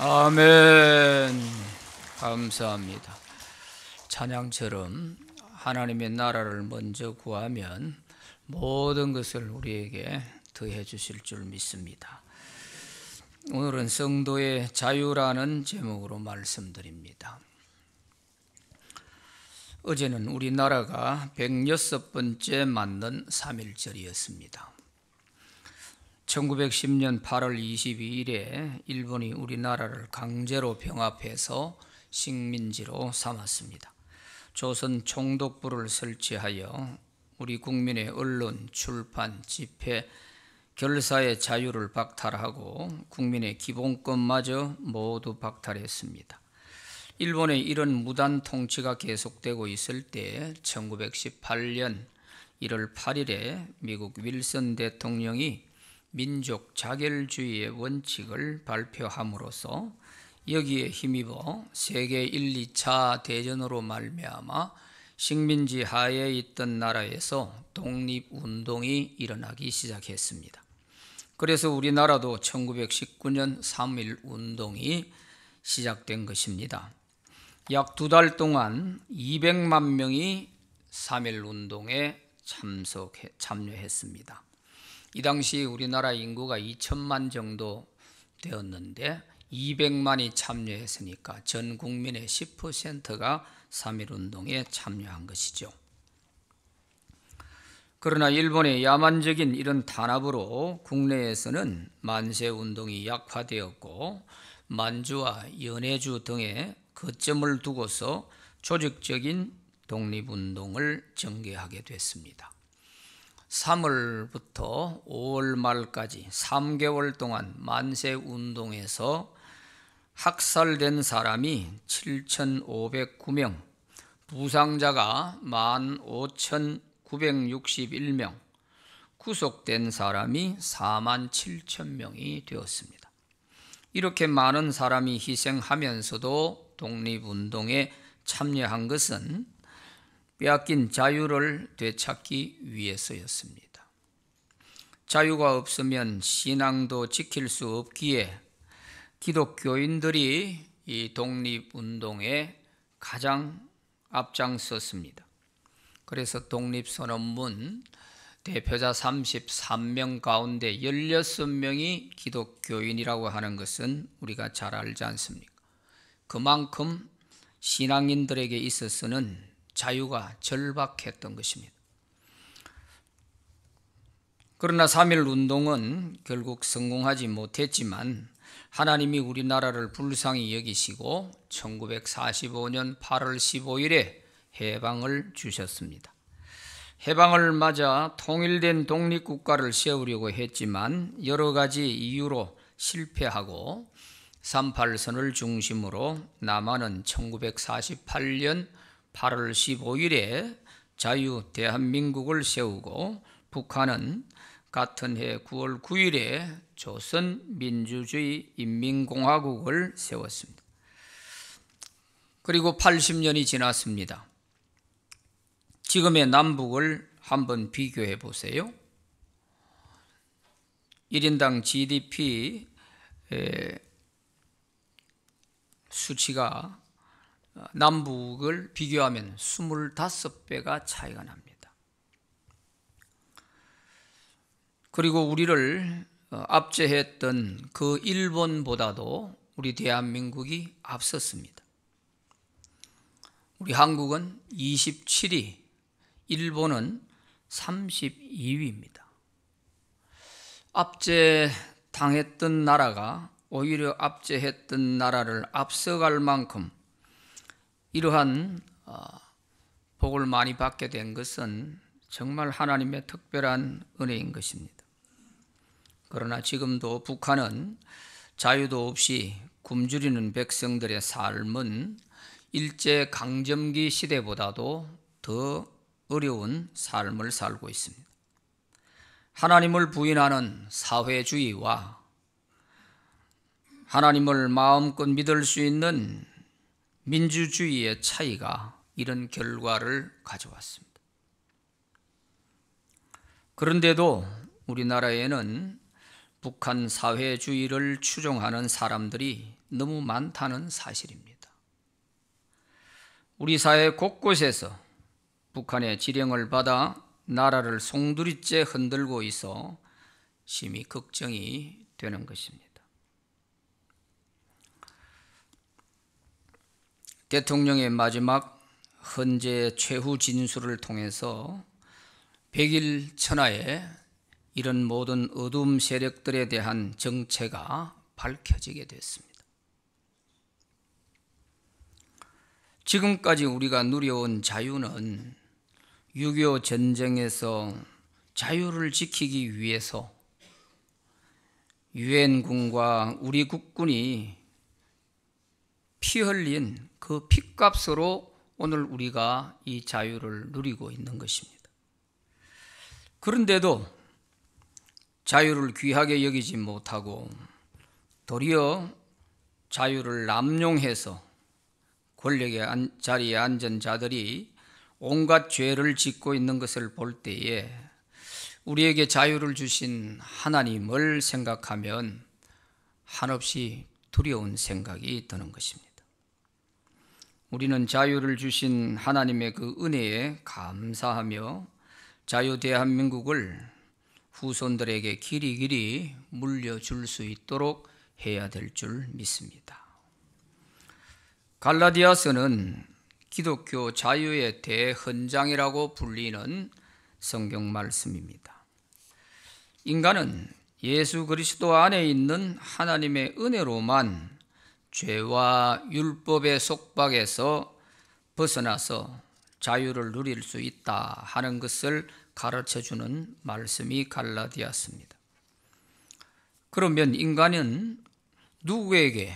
아멘. 감사합니다. 찬양처럼 하나님의 나라를 먼저 구하면 모든 것을 우리에게 더해 주실 줄 믿습니다. 오늘은 성도의 자유라는 제목으로 말씀드립니다. 어제는 우리나라가 106번째 맞는 3.1절이었습니다. 1910년 8월 22일에 일본이 우리나라를 강제로 병합해서 식민지로 삼았습니다. 조선 총독부를 설치하여 우리 국민의 언론, 출판, 집회, 결사의 자유를 박탈하고 국민의 기본권마저 모두 박탈했습니다. 일본의 이런 무단 통치가 계속되고 있을 때 1918년 1월 8일에 미국 윌슨 대통령이 민족 자결주의의 원칙을 발표함으로써 여기에 힘입어 세계 1, 2차 대전으로 말미암아 식민지 하에 있던 나라에서 독립운동이 일어나기 시작했습니다. 그래서 우리나라도 1919년 3.1운동이 시작된 것입니다. 약 2달 동안 200만 명이 3.1운동에 참여했습니다. 이 당시 우리나라 인구가 2천만 정도 되었는데 200만이 참여했으니까 전 국민의 10%가 3.1운동에 참여한 것이죠. 그러나 일본의 야만적인 이런 단합으로 국내에서는 만세운동이 약화되었고 만주와 연해주 등에 거점을 두고서 조직적인 독립운동을 전개하게 됐습니다. 3월부터 5월 말까지 3개월 동안 만세운동에서 학살된 사람이 7,509명, 부상자가 15,961명, 구속된 사람이 47,000명이 되었습니다. 이렇게 많은 사람이 희생하면서도 독립운동에 참여한 것은 빼앗긴 자유를 되찾기 위해서였습니다. 자유가 없으면 신앙도 지킬 수 없기에 기독교인들이 이 독립운동에 가장 앞장섰습니다. 그래서 독립선언문 대표자 33명 가운데 16명이 기독교인이라고 하는 것은 우리가 잘 알지 않습니까? 그만큼 신앙인들에게 있어서는 자유가 절박했던 것입니다. 그러나 3.1운동은 결국 성공하지 못했지만 하나님이 우리나라를 불쌍히 여기시고 1945년 8월 15일에 해방을 주셨습니다. 해방을 맞아 통일된 독립국가를 세우려고 했지만 여러 가지 이유로 실패하고 38선을 중심으로 남한은 1948년 8월 15일에 자유 대한민국을 세우고 북한은 같은 해 9월 9일에 조선민주주의 인민공화국을 세웠습니다. 그리고 80년이 지났습니다. 지금의 남북을 한번 비교해 보세요. 1인당 GDP 수치가 남북을 비교하면 25배가 차이가 납니다. 그리고 우리를 압제했던 그 일본보다도 우리 대한민국이 앞섰습니다. 우리 한국은 27위, 일본은 32위입니다. 압제당했던 나라가 오히려 압제했던 나라를 앞서갈 만큼 이러한 복을 많이 받게 된 것은 정말 하나님의 특별한 은혜인 것입니다. 그러나 지금도 북한은 자유도 없이 굶주리는 백성들의 삶은 일제강점기 시대보다도 더 어려운 삶을 살고 있습니다. 하나님을 부인하는 사회주의와 하나님을 마음껏 믿을 수 있는 민주주의의 차이가 이런 결과를 가져왔습니다. 그런데도 우리나라에는 북한 사회주의를 추종하는 사람들이 너무 많다는 사실입니다. 우리 사회 곳곳에서 북한의 지령을 받아 나라를 송두리째 흔들고 있어 심히 걱정이 되는 것입니다. 대통령의 마지막 헌재 최후 진술을 통해서 백일 천하에 이런 모든 어두움 세력들에 대한 정체가 밝혀지게 됐습니다. 지금까지 우리가 누려온 자유는 6.25 전쟁에서 자유를 지키기 위해서 유엔군과 우리 국군이 피 흘린 그 핏값으로 오늘 우리가 이 자유를 누리고 있는 것입니다. 그런데도 자유를 귀하게 여기지 못하고 도리어 자유를 남용해서 권력의 자리에 앉은 자들이 온갖 죄를 짓고 있는 것을 볼 때에 우리에게 자유를 주신 하나님을 생각하면 한없이 두려운 생각이 드는 것입니다. 우리는 자유를 주신 하나님의 그 은혜에 감사하며 자유 대한민국을 후손들에게 길이길이 물려줄 수 있도록 해야 될 줄 믿습니다. 갈라디아서는 기독교 자유의 대헌장이라고 불리는 성경 말씀입니다. 인간은 예수 그리스도 안에 있는 하나님의 은혜로만 죄와 율법의 속박에서 벗어나서 자유를 누릴 수 있다 하는 것을 가르쳐주는 말씀이 갈라디아서입니다. 그러면 인간은 누구에게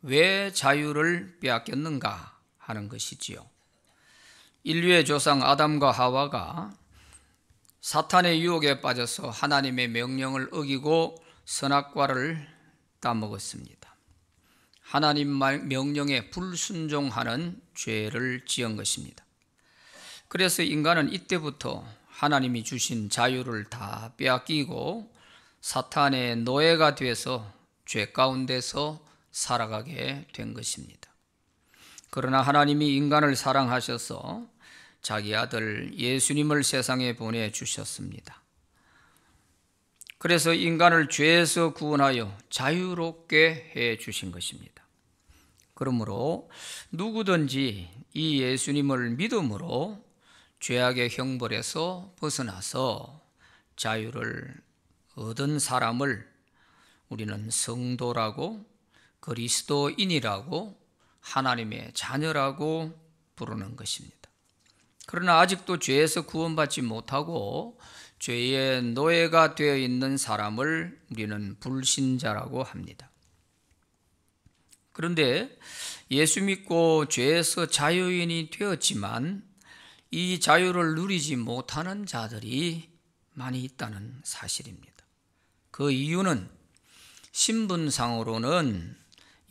왜 자유를 빼앗겼는가 하는 것이지요. 인류의 조상 아담과 하와가 사탄의 유혹에 빠져서 하나님의 명령을 어기고 선악과를 따먹었습니다. 하나님 명령에 불순종하는 죄를 지은 것입니다. 그래서 인간은 이때부터 하나님이 주신 자유를 다 빼앗기고 사탄의 노예가 돼서 죄 가운데서 살아가게 된 것입니다. 그러나 하나님이 인간을 사랑하셔서 자기 아들 예수님을 세상에 보내주셨습니다. 그래서 인간을 죄에서 구원하여 자유롭게 해주신 것입니다. 그러므로 누구든지 이 예수님을 믿음으로 죄악의 형벌에서 벗어나서 자유를 얻은 사람을 우리는 성도라고 그리스도인이라고 하나님의 자녀라고 부르는 것입니다. 그러나 아직도 죄에서 구원받지 못하고 죄의 노예가 되어 있는 사람을 우리는 불신자라고 합니다. 그런데 예수 믿고 죄에서 자유인이 되었지만 이 자유를 누리지 못하는 자들이 많이 있다는 사실입니다. 그 이유는 신분상으로는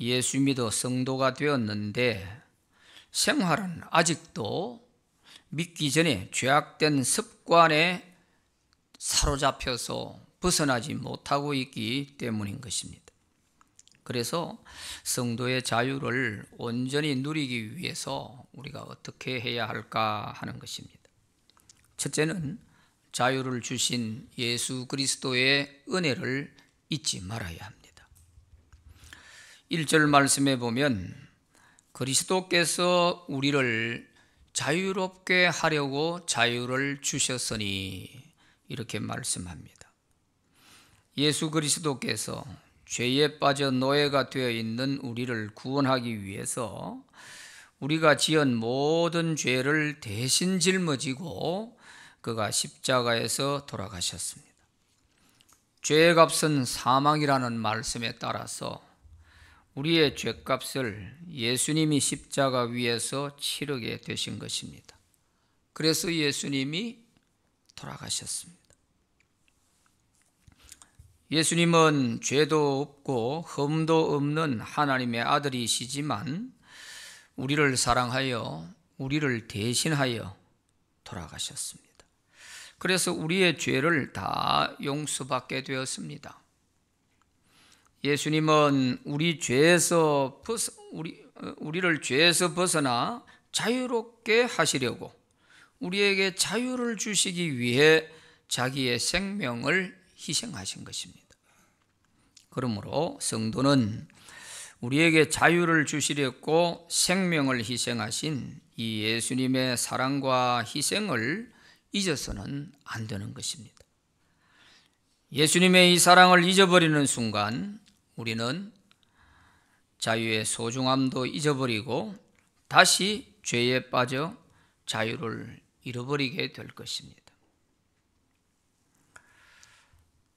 예수 믿어 성도가 되었는데 생활은 아직도 믿기 전에 죄악된 습관에 사로잡혀서 벗어나지 못하고 있기 때문인 것입니다. 그래서 성도의 자유를 온전히 누리기 위해서 우리가 어떻게 해야 할까 하는 것입니다. 첫째는 자유를 주신 예수 그리스도의 은혜를 잊지 말아야 합니다. 1절 말씀에 보면 그리스도께서 우리를 자유롭게 하려고 자유를 주셨으니 이렇게 말씀합니다. 예수 그리스도께서 죄에 빠져 노예가 되어 있는 우리를 구원하기 위해서 우리가 지은 모든 죄를 대신 짊어지고 그가 십자가에서 돌아가셨습니다. 죄의 값은 사망이라는 말씀에 따라서 우리의 죄값을 예수님이 십자가 위에서 치르게 되신 것입니다. 그래서 예수님이 돌아가셨습니다. 예수님은 죄도 없고 흠도 없는 하나님의 아들이시지만 우리를 사랑하여 우리를 대신하여 돌아가셨습니다. 그래서 우리의 죄를 다 용서받게 되었습니다. 예수님은 우리를 죄에서 벗어나 자유롭게 하시려고 우리에게 자유를 주시기 위해 자기의 생명을 희생하신 것입니다. 그러므로 성도는 우리에게 자유를 주시려고 생명을 희생하신 이 예수님의 사랑과 희생을 잊어서는 안 되는 것입니다. 예수님의 이 사랑을 잊어버리는 순간 우리는 자유의 소중함도 잊어버리고 다시 죄에 빠져 자유를 잃어버리게 될 것입니다.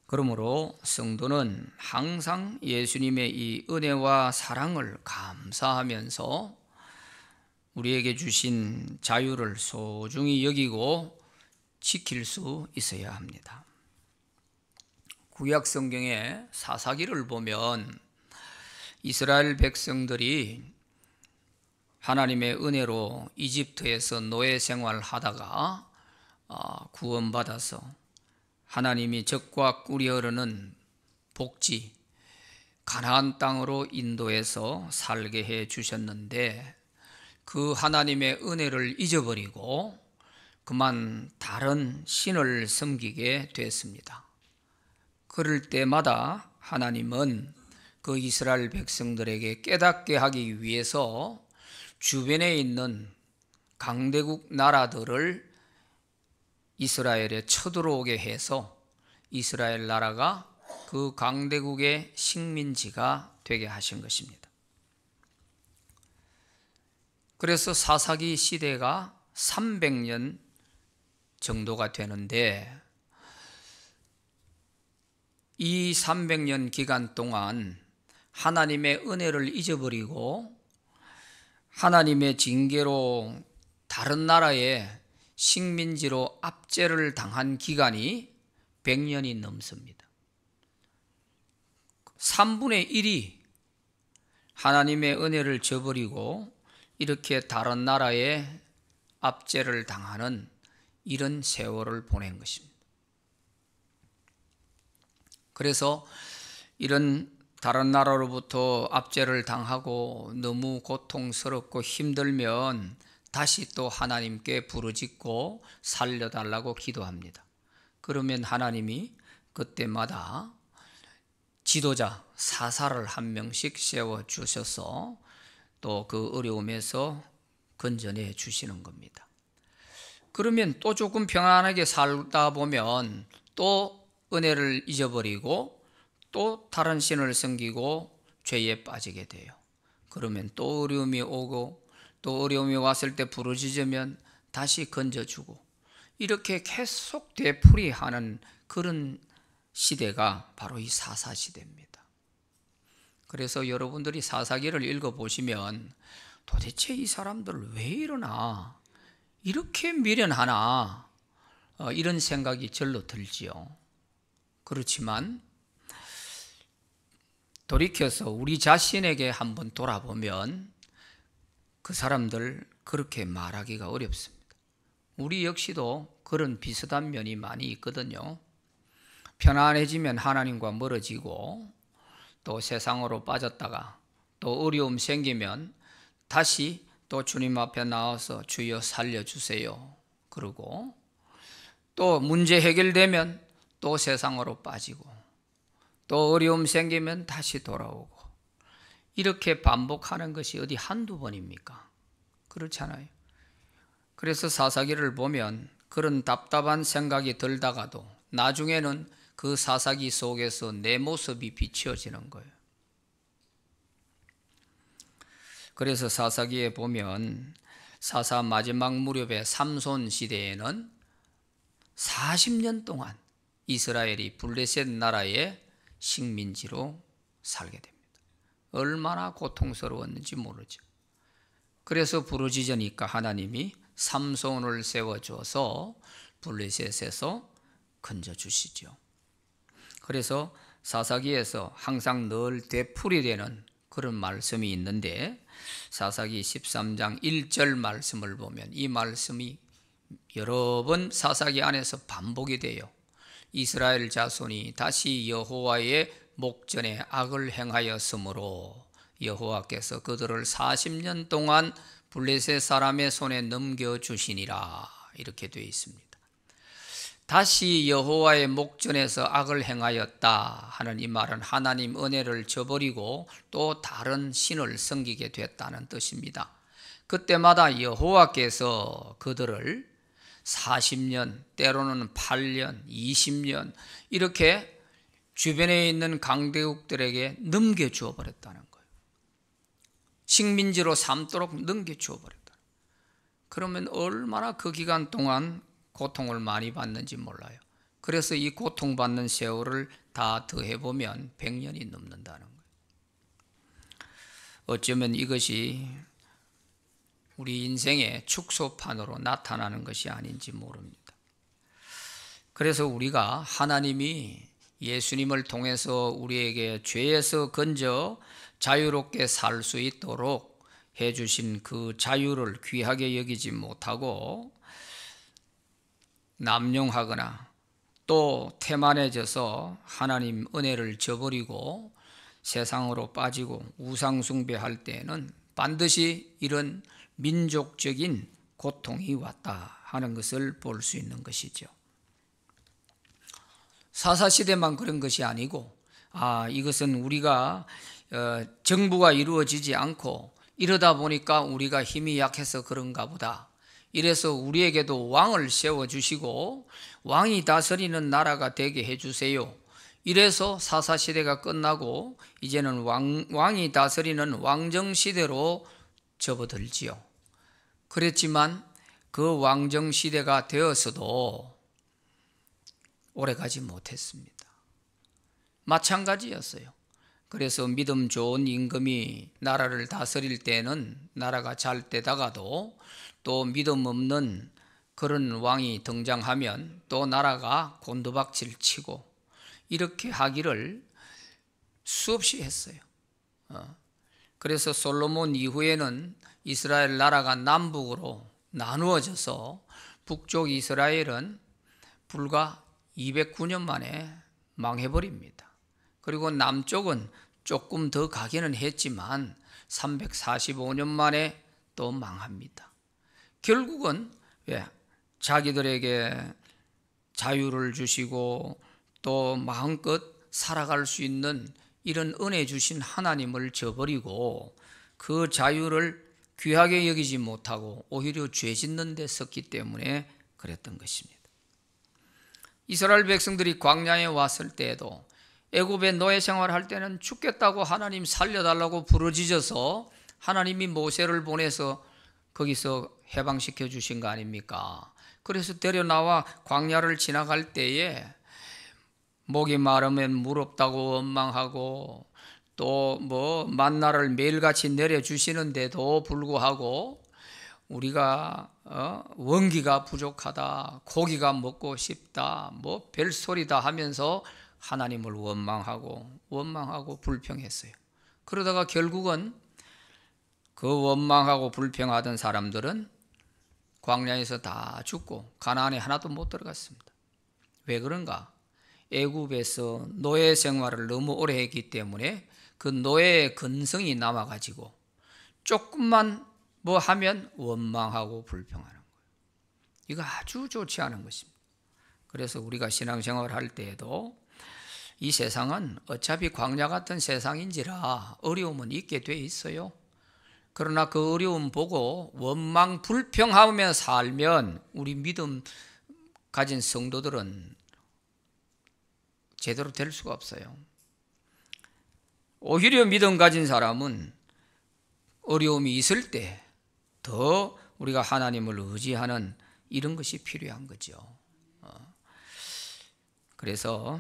그러므로 성도는 항상 예수님의 이 은혜와 사랑을 감사하면서 우리에게 주신 자유를 소중히 여기고 지킬 수 있어야 합니다. 구약 성경의 사사기를 보면 이스라엘 백성들이 하나님의 은혜로 이집트에서 노예 생활하다가 구원받아서 하나님이 젖과 꿀이 흐르는 복지 가나안 땅으로 인도해서 살게 해 주셨는데 그 하나님의 은혜를 잊어버리고 그만 다른 신을 섬기게 됐습니다. 그럴 때마다 하나님은 그 이스라엘 백성들에게 깨닫게 하기 위해서 주변에 있는 강대국 나라들을 이스라엘에 쳐들어오게 해서 이스라엘 나라가 그 강대국의 식민지가 되게 하신 것입니다. 그래서 사사기 시대가 300년 정도가 되는데 이 300년 기간 동안 하나님의 은혜를 잊어버리고 하나님의 징계로 다른 나라에 식민지로 압제를 당한 기간이 100년이 넘습니다. 3분의 1이 하나님의 은혜를 저버리고 이렇게 다른 나라에 압제를 당하는 이런 세월을 보낸 것입니다. 그래서 이런 다른 나라로부터 압제를 당하고 너무 고통스럽고 힘들면 다시 또 하나님께 부르짖고 살려달라고 기도합니다. 그러면 하나님이 그때마다 지도자 사사를 한 명씩 세워주셔서 또 그 어려움에서 건져내 주시는 겁니다. 그러면 또 조금 평안하게 살다 보면 또 은혜를 잊어버리고 또 다른 신을 섬기고 죄에 빠지게 돼요. 그러면 또 어려움이 오고 또 어려움이 왔을 때 부르짖으면 다시 건져주고 이렇게 계속 되풀이하는 그런 시대가 바로 이 사사시대입니다. 그래서 여러분들이 사사기를 읽어보시면 도대체 이 사람들 왜 이러나 이렇게 미련하나 이런 생각이 절로 들지요. 그렇지만 돌이켜서 우리 자신에게 한번 돌아보면 그 사람들 그렇게 말하기가 어렵습니다. 우리 역시도 그런 비슷한 면이 많이 있거든요. 편안해지면 하나님과 멀어지고 또 세상으로 빠졌다가 또 어려움 생기면 다시 또 주님 앞에 나와서 주여 살려주세요 그러고 또 문제 해결되면 또 세상으로 빠지고 또 어려움 생기면 다시 돌아오고 이렇게 반복하는 것이 어디 한두 번입니까? 그렇잖아요. 그래서 사사기를 보면 그런 답답한 생각이 들다가도 나중에는 그 사사기 속에서 내 모습이 비추어지는 거예요. 그래서 사사기에 보면 사사 마지막 무렵의 삼손 시대에는 40년 동안 이스라엘이 블레셋 나라의 식민지로 살게 됩니다. 얼마나 고통스러웠는지 모르죠. 그래서 부르짖으니까 하나님이 삼손을 세워줘서 블레셋에서 건져주시죠. 그래서 사사기에서 항상 늘 되풀이되는 그런 말씀이 있는데 사사기 13장 1절 말씀을 보면 이 말씀이 여러 번 사사기 안에서 반복이 돼요. 이스라엘 자손이 다시 여호와의 목전에 악을 행하였으므로 여호와께서 그들을 40년 동안 블레셋 사람의 손에 넘겨주시니라. 이렇게 되어 있습니다. 다시 여호와의 목전에서 악을 행하였다 하는 이 말은 하나님 은혜를 저버리고 또 다른 신을 섬기게 됐다는 뜻입니다. 그때마다 여호와께서 그들을 40년, 때로는 8년, 20년 이렇게 주변에 있는 강대국들에게 넘겨주어 버렸다는 거예요. 식민지로 삼도록 넘겨주어 버렸다. 그러면 얼마나 그 기간 동안 고통을 많이 받는지 몰라요. 그래서 이 고통받는 세월을 다 더해보면 100년이 넘는다는 거예요. 어쩌면 이것이 우리 인생의 축소판으로 나타나는 것이 아닌지 모릅니다. 그래서 우리가 하나님이 예수님을 통해서 우리에게 죄에서 건져 자유롭게 살 수 있도록 해주신 그 자유를 귀하게 여기지 못하고 남용하거나 또 태만해져서 하나님 은혜를 저버리고 세상으로 빠지고 우상숭배할 때에는 반드시 이런 민족적인 고통이 왔다 하는 것을 볼 수 있는 것이죠. 사사시대만 그런 것이 아니고 이것은 우리가 정부가 이루어지지 않고 이러다 보니까 우리가 힘이 약해서 그런가 보다. 이래서 우리에게도 왕을 세워주시고 왕이 다스리는 나라가 되게 해주세요. 이래서 사사시대가 끝나고 이제는 왕이 다스리는 왕정시대로 접어들지요. 그랬지만 그 왕정시대가 되었어도 오래가지 못했습니다. 마찬가지였어요. 그래서 믿음 좋은 임금이 나라를 다스릴 때는 나라가 잘 되다가도 또 믿음 없는 그런 왕이 등장하면 또 나라가 곤두박질 치고 이렇게 하기를 수없이 했어요. 그래서 솔로몬 이후에는 이스라엘 나라가 남북으로 나누어져서 북쪽 이스라엘은 불과 209년 만에 망해버립니다. 그리고 남쪽은 조금 더 가기는 했지만 345년 만에 또 망합니다. 결국은 자기들에게 자유를 주시고 또 마음껏 살아갈 수 있는 이런 은혜 주신 하나님을 저버리고 그 자유를 귀하게 여기지 못하고 오히려 죄 짓는 데 썼기 때문에 그랬던 것입니다. 이스라엘 백성들이 광야에 왔을 때에도 애굽에 노예 생활할 때는 죽겠다고 하나님 살려달라고 부르짖어서 하나님이 모세를 보내서 거기서 해방시켜 주신 거 아닙니까? 그래서 데려나와 광야를 지나갈 때에 목이 마르면 물 없다고 원망하고 또 만나를 매일같이 내려주시는데도 불구하고 우리가 원기가 부족하다, 고기가 먹고 싶다, 별소리다 하면서 하나님을 원망하고 불평했어요. 그러다가 결국은 그 원망하고 불평하던 사람들은 광야에서 다 죽고 가나안에 하나도 못 들어갔습니다. 왜 그런가? 애굽에서 노예 생활을 너무 오래 했기 때문에 그 노예의 근성이 남아가지고 조금만 하면 원망하고 불평하는 거예요. 이거 아주 좋지 않은 것입니다. 그래서 우리가 신앙생활을 할 때에도 이 세상은 어차피 광야 같은 세상인지라 어려움은 있게 돼 있어요. 그러나 그 어려움 보고 원망 불평하며 살면 우리 믿음 가진 성도들은 제대로 될 수가 없어요. 오히려 믿음 가진 사람은 어려움이 있을 때 더 우리가 하나님을 의지하는 이런 것이 필요한 거죠. 그래서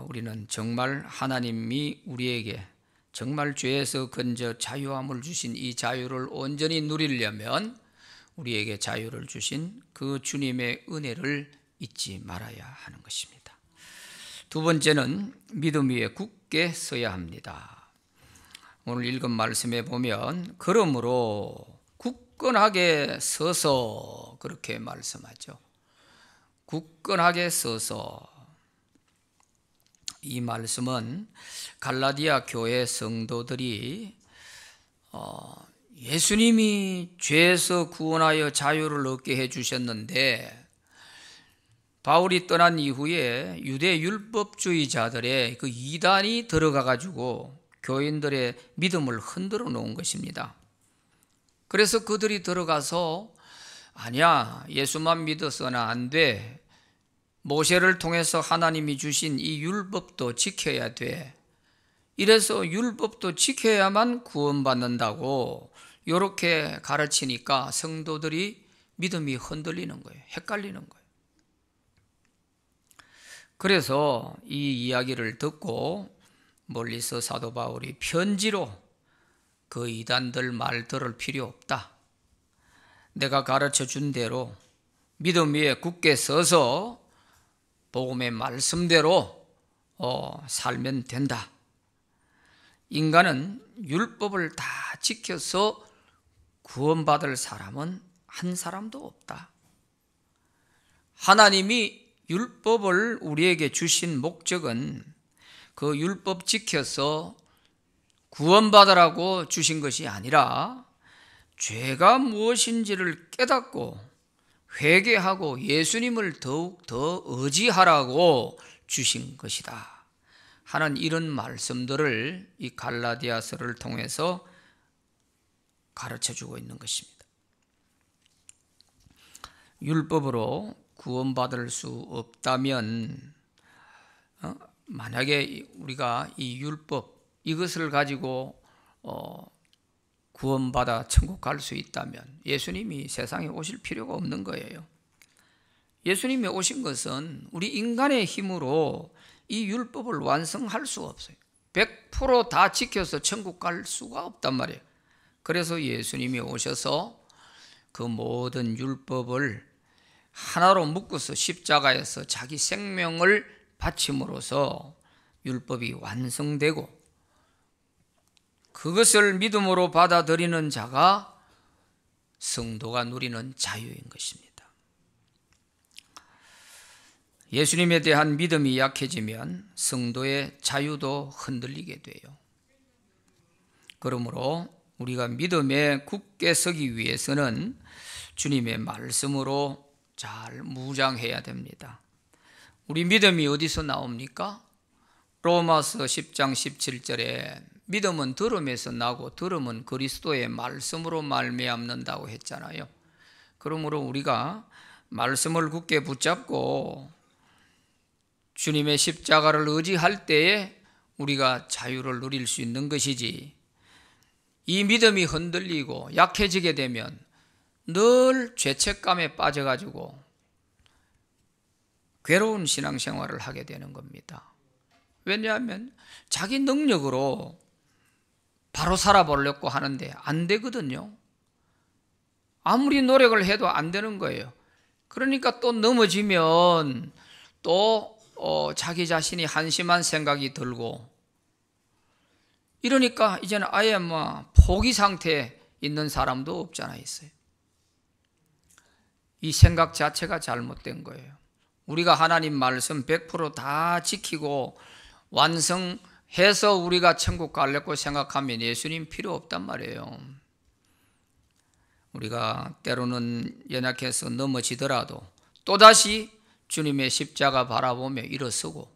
우리는 정말 하나님이 우리에게 정말 죄에서 건져 자유함을 주신 이 자유를 온전히 누리려면 우리에게 자유를 주신 그 주님의 은혜를 잊지 말아야 하는 것입니다. 두 번째는 믿음 위에 굳게 서야 합니다. 오늘 읽은 말씀에 보면 그러므로 굳건하게 서서 그렇게 말씀하죠. 굳건하게 서서 이 말씀은 갈라디아 교회 성도들이 예수님이 죄에서 구원하여 자유를 얻게 해주셨는데 바울이 떠난 이후에 유대 율법주의자들의 그 이단이 들어가 가지고 교인들의 믿음을 흔들어 놓은 것입니다. 그래서 그들이 들어가서 아니야, 예수만 믿어서는 안 돼. 모세를 통해서 하나님이 주신 이 율법도 지켜야 돼. 이래서 율법도 지켜야만 구원받는다고 이렇게 가르치니까 성도들이 믿음이 흔들리는 거예요. 헷갈리는 거예요. 그래서 이 이야기를 듣고 멀리서 사도 바울이 편지로 그 이단들 말 들을 필요 없다. 내가 가르쳐 준 대로 믿음 위에 굳게 서서 복음의 말씀대로 살면 된다. 인간은 율법을 다 지켜서 구원받을 사람은 한 사람도 없다. 하나님이 율법을 우리에게 주신 목적은 그 율법 지켜서 구원받으라고 주신 것이 아니라 죄가 무엇인지를 깨닫고 회개하고 예수님을 더욱 더 의지하라고 주신 것이다 하는 이런 말씀들을 이 갈라디아서를 통해서 가르쳐주고 있는 것입니다. 율법으로 구원받을 수 없다면 만약에 우리가 이 율법 이것을 가지고 구원받아 천국 갈 수 있다면 예수님이 세상에 오실 필요가 없는 거예요. 예수님이 오신 것은 우리 인간의 힘으로 이 율법을 완성할 수 없어요. 100% 다 지켜서 천국 갈 수가 없단 말이에요. 그래서 예수님이 오셔서 그 모든 율법을 하나로 묶어서 십자가에서 자기 생명을 바침으로써 율법이 완성되고 그것을 믿음으로 받아들이는 자가 성도가 누리는 자유인 것입니다. 예수님에 대한 믿음이 약해지면 성도의 자유도 흔들리게 돼요. 그러므로 우리가 믿음에 굳게 서기 위해서는 주님의 말씀으로 잘 무장해야 됩니다. 우리 믿음이 어디서 나옵니까? 로마서 10장 17절에 믿음은 들음에서 나고 들음은 그리스도의 말씀으로 말미암는다고 했잖아요. 그러므로 우리가 말씀을 굳게 붙잡고 주님의 십자가를 의지할 때에 우리가 자유를 누릴 수 있는 것이지, 이 믿음이 흔들리고 약해지게 되면 늘 죄책감에 빠져가지고 괴로운 신앙생활을 하게 되는 겁니다. 왜냐하면 자기 능력으로 바로 살아보려고 하는데 안 되거든요. 아무리 노력을 해도 안 되는 거예요. 그러니까 또 넘어지면 또 자기 자신이 한심한 생각이 들고, 이러니까 이제는 아예 포기 상태에 있는 사람도 없잖아 있어요. 이 생각 자체가 잘못된 거예요. 우리가 하나님 말씀 100% 다 지키고 완성해서 우리가 천국 가려고 생각하면 예수님 필요 없단 말이에요. 우리가 때로는 연약해서 넘어지더라도 또다시 주님의 십자가 바라보며 일어서고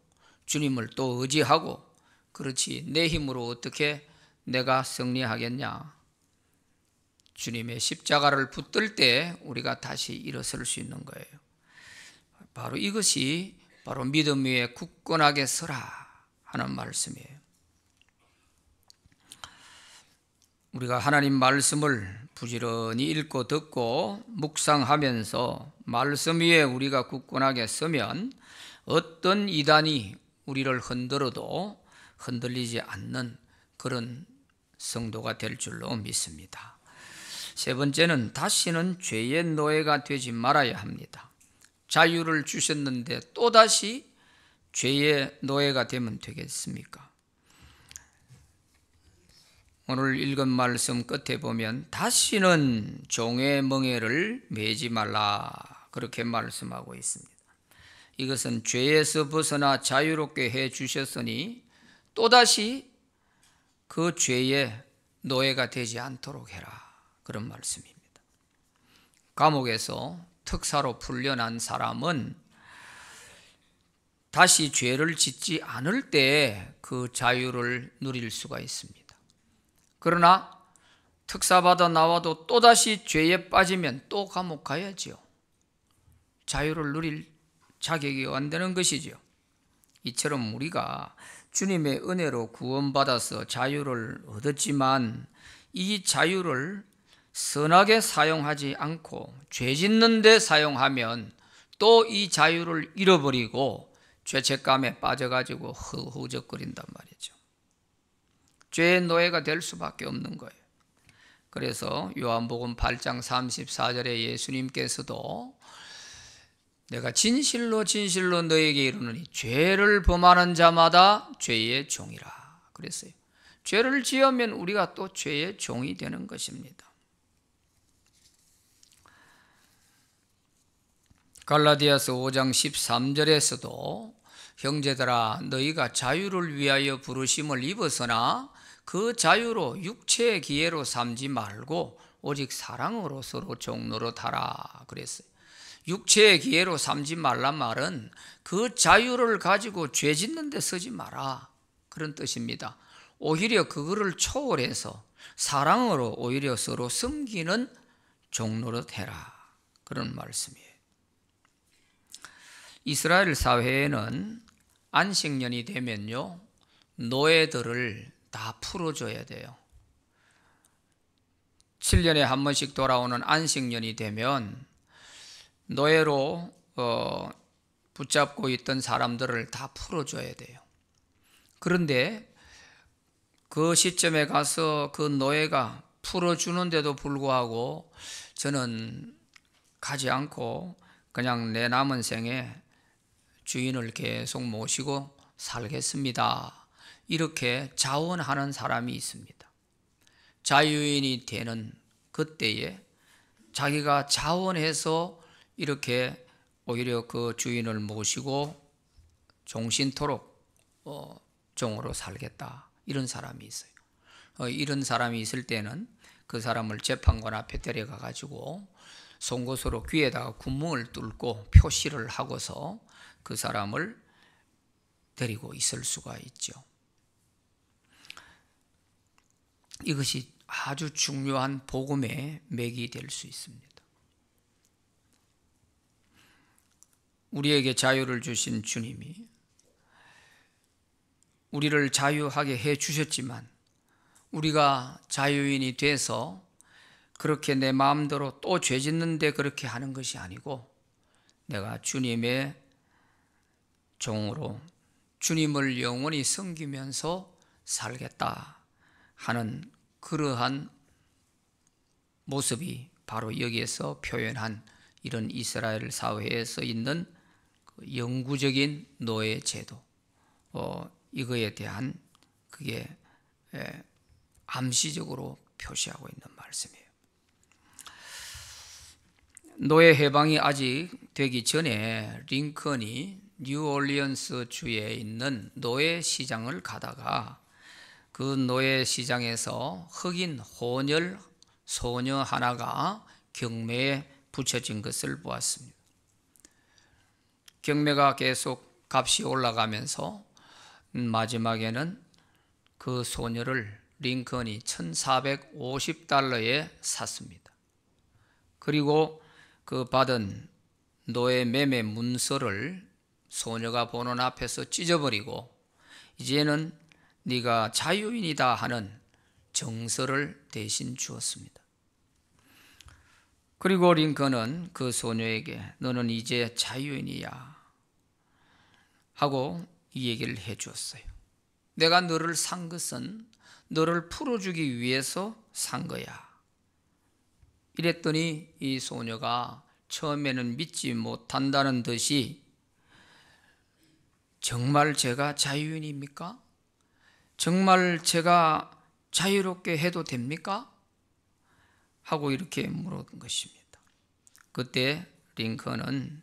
주님을 또 의지하고, 그렇지 내 힘으로 어떻게 내가 승리하겠냐. 주님의 십자가를 붙들 때 우리가 다시 일어설 수 있는 거예요. 바로 이것이 바로 믿음 위에 굳건하게 서라 하는 말씀이에요. 우리가 하나님 말씀을 부지런히 읽고 듣고 묵상하면서 말씀 위에 우리가 굳건하게 서면 어떤 이단이 우리를 흔들어도 흔들리지 않는 그런 성도가 될 줄로 믿습니다. 세 번째는 다시는 죄의 노예가 되지 말아야 합니다. 자유를 주셨는데 또다시 죄의 노예가 되면 되겠습니까? 오늘 읽은 말씀 끝에 보면 다시는 종의 멍에를 매지 말라 그렇게 말씀하고 있습니다. 이것은 죄에서 벗어나 자유롭게 해 주셨으니 또다시 그 죄의 노예가 되지 않도록 해라. 그런 말씀입니다. 감옥에서 특사로 풀려난 사람은 다시 죄를 짓지 않을 때 그 자유를 누릴 수가 있습니다. 그러나 특사받아 나와도 또다시 죄에 빠지면 또 감옥 가야지요. 자유를 누릴 자격이 안 되는 것이죠. 이처럼 우리가 주님의 은혜로 구원받아서 자유를 얻었지만 이 자유를 선하게 사용하지 않고 죄 짓는 데 사용하면 또 이 자유를 잃어버리고 죄책감에 빠져가지고 허우적거린단 말이죠. 죄의 노예가 될 수밖에 없는 거예요. 그래서 요한복음 8장 34절에 예수님께서도 내가 진실로 진실로 너에게 이르노니 죄를 범하는 자마다 죄의 종이라 그랬어요. 죄를 지으면 우리가 또 죄의 종이 되는 것입니다. 갈라디아서 5장 13절에서도 형제들아 너희가 자유를 위하여 부르심을 입었으나 그 자유로 육체의 기회로 삼지 말고 오직 사랑으로 서로 종노릇하라 그랬어요. 육체의 기회로 삼지 말란 말은 그 자유를 가지고 죄 짓는 데 쓰지 마라 그런 뜻입니다. 오히려 그거를 초월해서 사랑으로 오히려 서로 섬기는 종노릇해라 그런 말씀이에요. 이스라엘 사회에는 안식년이 되면요 노예들을 다 풀어줘야 돼요. 7년에 한 번씩 돌아오는 안식년이 되면 노예로 붙잡고 있던 사람들을 다 풀어줘야 돼요. 그런데 그 시점에 가서 그 노예가 풀어주는데도 불구하고 저는 가지 않고 그냥 내 남은 생에 주인을 계속 모시고 살겠습니다. 이렇게 자원하는 사람이 있습니다. 자유인이 되는 그때에 자기가 자원해서 이렇게 오히려 그 주인을 모시고 종신토록 종으로 살겠다. 이런 사람이 있어요. 이런 사람이 있을 때는 그 사람을 재판관 앞에 데려가 가지고 송곳으로 귀에다가 구멍을 뚫고 표시를 하고서 그 사람을 데리고 있을 수가 있죠. 이것이 아주 중요한 복음의 맥이 될 수 있습니다. 우리에게 자유를 주신 주님이 우리를 자유하게 해 주셨지만 우리가 자유인이 돼서 그렇게 내 마음대로 또 죄 짓는데 그렇게 하는 것이 아니고 내가 주님의 종으로 주님을 영원히 섬기면서 살겠다 하는 그러한 모습이 바로 여기에서 표현한 이런 이스라엘 사회에서 있는 영구적인 노예 제도 이거에 대한 그게 암시적으로 표시하고 있는 말씀이에요. 노예 해방이 아직 되기 전에 링컨이 뉴올리언스 주에 있는 노예 시장을 가다가 그 노예 시장에서 흑인 혼혈 소녀 하나가 경매에 붙여진 것을 보았습니다. 경매가 계속 값이 올라가면서 마지막에는 그 소녀를 링컨이 $1,450에 샀습니다. 그리고 그 받은 노예 매매 문서를 소녀가 보는 앞에서 찢어버리고 이제는 네가 자유인이다 하는 정서를 대신 주었습니다. 그리고 링컨은 그 소녀에게 너는 이제 자유인이야 하고 이 얘기를 해 주었어요. 내가 너를 산 것은 너를 풀어주기 위해서 산 거야. 이랬더니 이 소녀가 처음에는 믿지 못한다는 듯이 정말 제가 자유인입니까? 정말 제가 자유롭게 해도 됩니까? 하고 이렇게 물은 것입니다. 그때 링컨은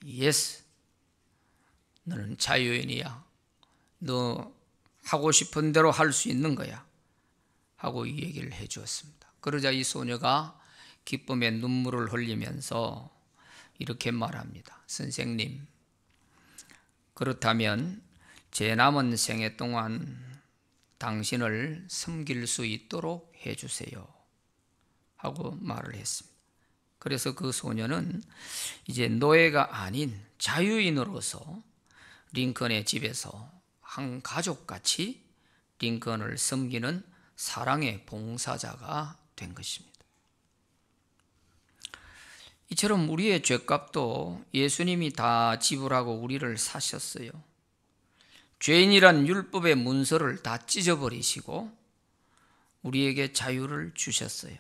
Yes, 너는 자유인이야. 너 하고 싶은 대로 할 수 있는 거야. 하고 이 얘기를 해 주었습니다. 그러자 이 소녀가 기쁨의 눈물을 흘리면서 이렇게 말합니다. 선생님, 그렇다면 제 남은 생애 동안 당신을 섬길 수 있도록 해 주세요. 하고 말을 했습니다. 그래서 그 소녀는 이제 노예가 아닌 자유인으로서 링컨의 집에서 한 가족같이 링컨을 섬기는 사랑의 봉사자가 된 것입니다. 이처럼 우리의 죄값도 예수님이 다 지불하고 우리를 사셨어요. 죄인이란 율법의 문서를 다 찢어버리시고 우리에게 자유를 주셨어요.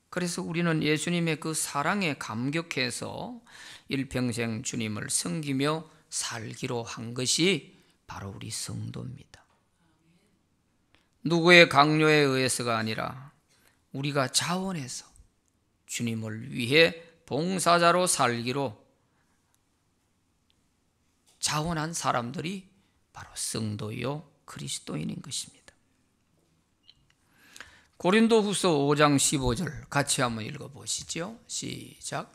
그래서 우리는 예수님의 그 사랑에 감격해서 일평생 주님을 섬기며 살기로 한 것이 바로 우리 성도입니다. 누구의 강요에 의해서가 아니라 우리가 자원해서 주님을 위해 봉사자로 살기로 자원한 사람들이 바로 성도요 그리스도인인 것입니다. 고린도후서 5장 15절 같이 한번 읽어보시죠. 시작.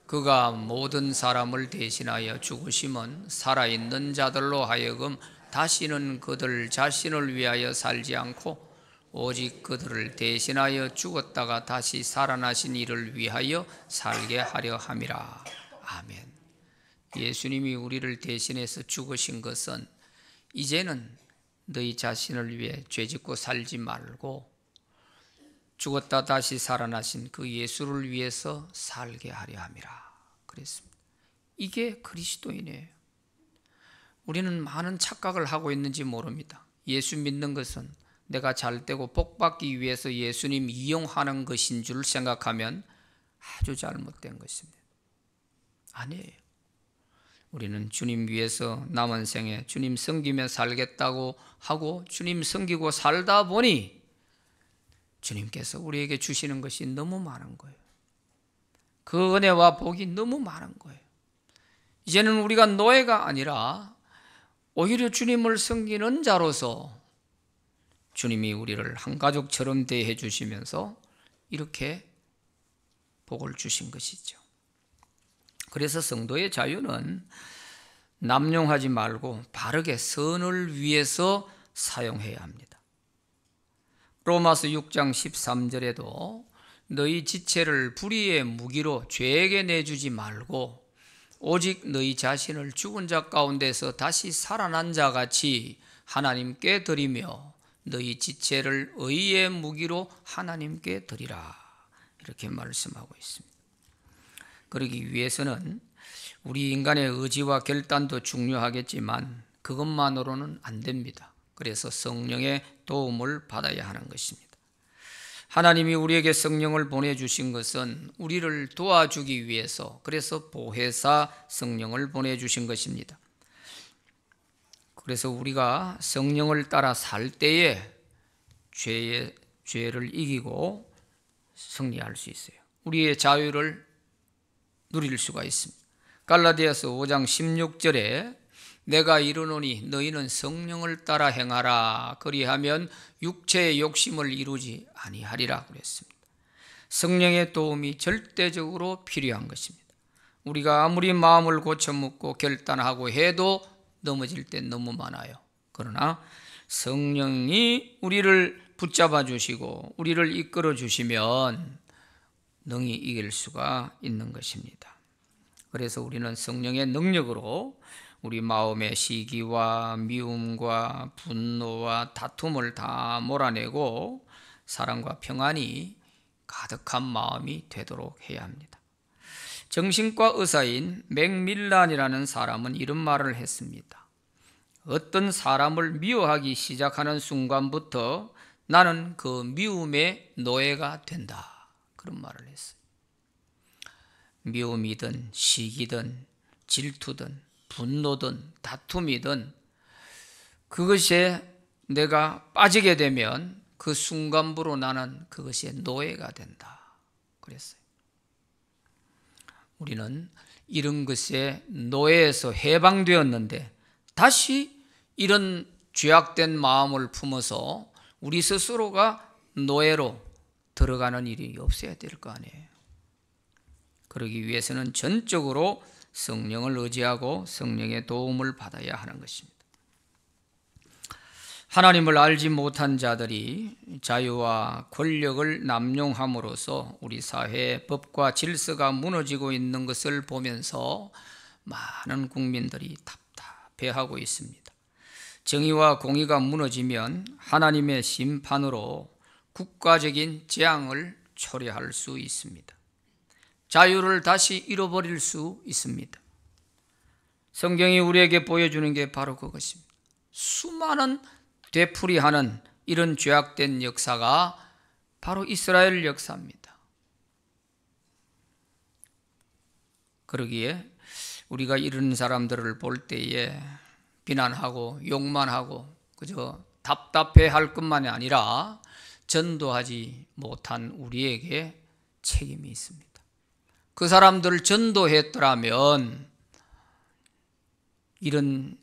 그가 모든 사람을 대신하여 죽으심은 살아있는 자들로 하여금 다시는 그들 자신을 위하여 살지 않고 오직 그들을 대신하여 죽었다가 다시 살아나신 이를 위하여 살게 하려 함이라. 아멘. 예수님이 우리를 대신해서 죽으신 것은 이제는 너희 자신을 위해 죄짓고 살지 말고 죽었다 다시 살아나신 그 예수를 위해서 살게 하려 함이라 그랬습니다. 이게 그리스도인이에요. 우리는 많은 착각을 하고 있는지 모릅니다. 예수 믿는 것은 내가 잘되고 복받기 위해서 예수님 이용하는 것인 줄 생각하면 아주 잘못된 것입니다. 아니에요. 우리는 주님 위해서 남은 생에 주님 섬기며 살겠다고 하고 주님 섬기고 살다 보니 주님께서 우리에게 주시는 것이 너무 많은 거예요. 그 은혜와 복이 너무 많은 거예요. 이제는 우리가 노예가 아니라 오히려 주님을 섬기는 자로서 주님이 우리를 한 가족처럼 대해 주시면서 이렇게 복을 주신 것이죠. 그래서 성도의 자유는 남용하지 말고 바르게 선을 위해서 사용해야 합니다. 로마서 6장 13절에도 너희 지체를 불의의 무기로 죄에게 내주지 말고 오직 너희 자신을 죽은 자 가운데서 다시 살아난 자 같이 하나님께 드리며 너희 지체를 의의 무기로 하나님께 드리라. 이렇게 말씀하고 있습니다. 그러기 위해서는 우리 인간의 의지와 결단도 중요하겠지만 그것만으로는 안 됩니다. 그래서 성령의 도움을 받아야 하는 것입니다. 하나님이 우리에게 성령을 보내주신 것은 우리를 도와주기 위해서, 그래서 보혜사 성령을 보내주신 것입니다. 그래서 우리가 성령을 따라 살 때에 죄를 이기고 승리할 수 있어요. 우리의 자유를 누릴 수가 있습니다. 갈라디아서 5장 16절에 내가 이르노니 너희는 성령을 따라 행하라. 그리하면 육체의 욕심을 이루지 아니하리라 그랬습니다. 성령의 도움이 절대적으로 필요한 것입니다. 우리가 아무리 마음을 고쳐먹고 결단하고 해도 넘어질 때 너무 많아요. 그러나 성령이 우리를 붙잡아 주시고 우리를 이끌어 주시면 능히 이길 수가 있는 것입니다. 그래서 우리는 성령의 능력으로 우리 마음의 시기와 미움과 분노와 다툼을 다 몰아내고 사랑과 평안이 가득한 마음이 되도록 해야 합니다. 정신과 의사인 맥밀란이라는 사람은 이런 말을 했습니다. 어떤 사람을 미워하기 시작하는 순간부터 나는 그 미움의 노예가 된다. 그런 말을 했어요. 미움이든 시기든 질투든 분노든 다툼이든 그것에 내가 빠지게 되면 그 순간부로 나는 그것의 노예가 된다. 그랬어요. 우리는 이런 것에 노예에서 해방되었는데 다시 이런 죄악된 마음을 품어서 우리 스스로가 노예로 들어가는 일이 없어야 될 거 아니에요. 그러기 위해서는 전적으로 성령을 의지하고 성령의 도움을 받아야 하는 것입니다. 하나님을 알지 못한 자들이 자유와 권력을 남용함으로써 우리 사회의 법과 질서가 무너지고 있는 것을 보면서 많은 국민들이 답답해하고 있습니다. 정의와 공의가 무너지면 하나님의 심판으로 국가적인 재앙을 초래할 수 있습니다. 자유를 다시 잃어버릴 수 있습니다. 성경이 우리에게 보여주는 게 바로 그것입니다. 수많은 되풀이하는 이런 죄악된 역사가 바로 이스라엘 역사입니다. 그러기에 우리가 이런 사람들을 볼 때에 비난하고 욕만 하고 그저 답답해할 것만이 아니라 전도하지 못한 우리에게 책임이 있습니다. 그 사람들을 전도했더라면 이런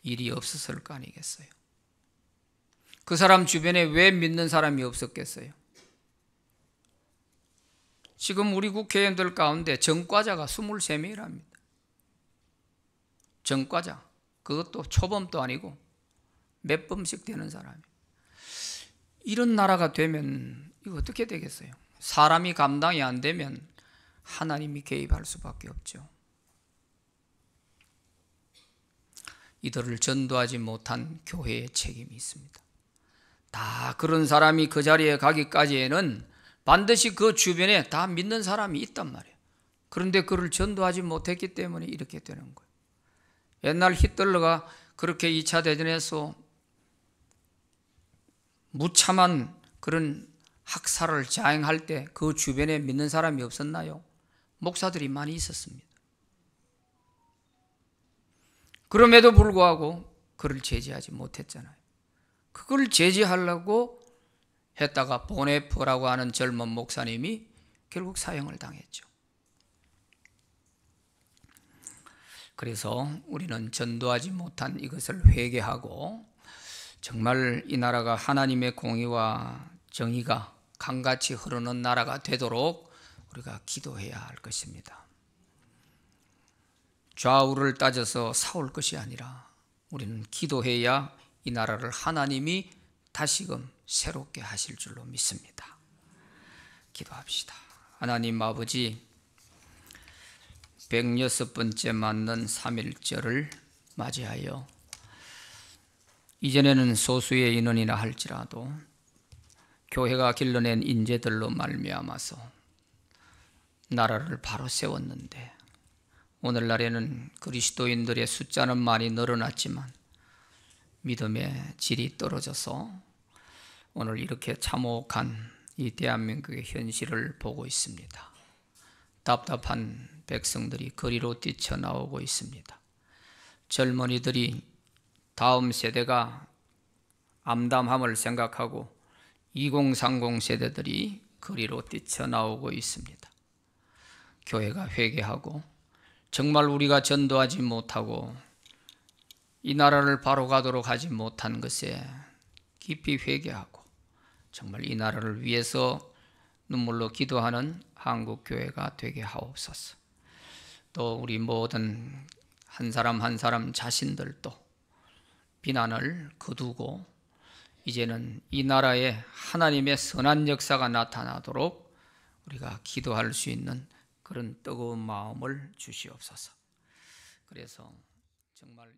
일이 없었을 거 아니겠어요? 그 사람 주변에 왜 믿는 사람이 없었겠어요? 지금 우리 국회의원들 가운데 전과자가 23명이랍니다. 전과자. 그것도 초범도 아니고 몇 범씩 되는 사람이. 이런 나라가 되면 이거 어떻게 되겠어요? 사람이 감당이 안 되면 하나님이 개입할 수밖에 없죠. 이들을 전도하지 못한 교회의 책임이 있습니다. 다 그런 사람이 그 자리에 가기까지에는 반드시 그 주변에 다 믿는 사람이 있단 말이에요. 그런데 그를 전도하지 못했기 때문에 이렇게 되는 거예요. 옛날 히틀러가 그렇게 2차 대전에서 무참한 그런 학살을 자행할 때 그 주변에 믿는 사람이 없었나요? 목사들이 많이 있었습니다. 그럼에도 불구하고 그를 제지하지 못했잖아요. 그걸 제지하려고 했다가 보네프라고 하는 젊은 목사님이 결국 사형을 당했죠. 그래서 우리는 전도하지 못한 이것을 회개하고 정말 이 나라가 하나님의 공의와 정의가 강같이 흐르는 나라가 되도록 우리가 기도해야 할 것입니다. 좌우를 따져서 싸울 것이 아니라 우리는 기도해야 이 나라를 하나님이 다시금 새롭게 하실 줄로 믿습니다. 기도합시다. 하나님 아버지, 106번째 맞는 3.1절을 맞이하여 이전에는 소수의 인원이나 할지라도 교회가 길러낸 인재들로 말미암아서 나라를 바로 세웠는데 오늘날에는 그리스도인들의 숫자는 많이 늘어났지만 믿음의 질이 떨어져서 오늘 이렇게 참혹한 이 대한민국의 현실을 보고 있습니다. 답답한 백성들이 거리로 뛰쳐나오고 있습니다. 젊은이들이 다음 세대가 암담함을 생각하고 2030 세대들이 거리로 뛰쳐나오고 있습니다. 교회가 회개하고 정말 우리가 전도하지 못하고 이 나라를 바로 가도록 하지 못한 것에 깊이 회개하고 정말 이 나라를 위해서 눈물로 기도하는 한국교회가 되게 하옵소서. 또 우리 모든 한 사람 한 사람 자신들도 비난을 거두고 이제는 이 나라에 하나님의 선한 역사가 나타나도록 우리가 기도할 수 있는 그런 뜨거운 마음을 주시옵소서. 그래서 정말